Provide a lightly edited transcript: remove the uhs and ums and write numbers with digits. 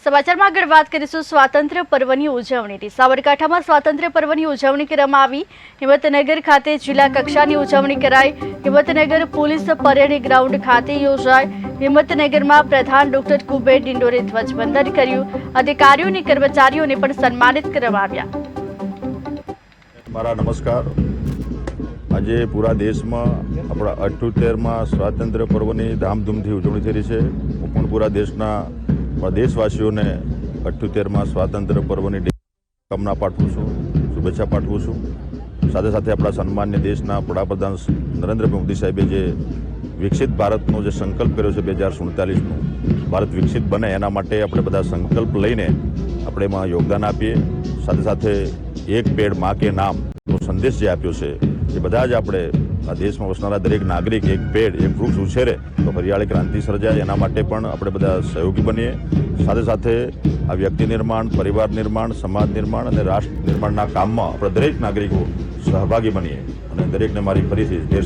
સમાચારમાં આગળ વાત કરીશું સ્વાતંત્ર્ય પર્વની ઉજવણીની। સાબરકાંઠામાં સ્વાતંત્ર્ય પર્વની ઉજવણી કરવામાં આવી। હિંમતનગર ખાતે જિલ્લા કક્ષાની ઉજવણી કરાઈ। હિંમતનગર પોલીસ પરેડ ગ્રાઉન્ડ ખાતે યોજાઈ। હિંમતનગરમાં પ્રધાન ડોક્ટર કુબેર ડિંડોરે ધ્વજવંદન કર્યું। अधिकारियों ने कर्मचारियों ने सम्मानित करवाया। मारा नमस्कार। आज पूरा देश में अपना 78मा स्वातंत्र्य पर्वनी धामधूमथी उजवणी थई रही है। हूँ पण पूरा देशना देशवासीओं ने 78मा स्वातंत्र्य पर्वनी कामना पाठवुं छुं, शुभेच्छा पाठवुं छुं। साथे साथे अपना सन्मान्य देशना वडाप्रधान नरेन्द्र मोदी साहेबे जे विकसित भारतनो जे संकल्प कर्यो छे 2047नो भारत विकसित बने एना माटे आपणे बधा संकल्प लईने आपणे एमां योगदान आपीए। साथे साथे एक पेड़ माँ के नाम नो संदेश जे आप्यो छे ए बधा ज आपणे आ देशमां वसनारा दरेक नागरिक एक पेड़ एक वृक्ष उछेरे तो हरियाળી क्रांति सर्जाय एना माटे पण आपणे बधा सहयोगी बनीए। साथे साथे आ व्यक्ति निर्माण, परिवार निर्माण, समाज निर्माण अने राष्ट्र निर्माणना काममां आपणे दरेक नागरिको सहभागी बनीए अने दरेकने मारी फरीथी देश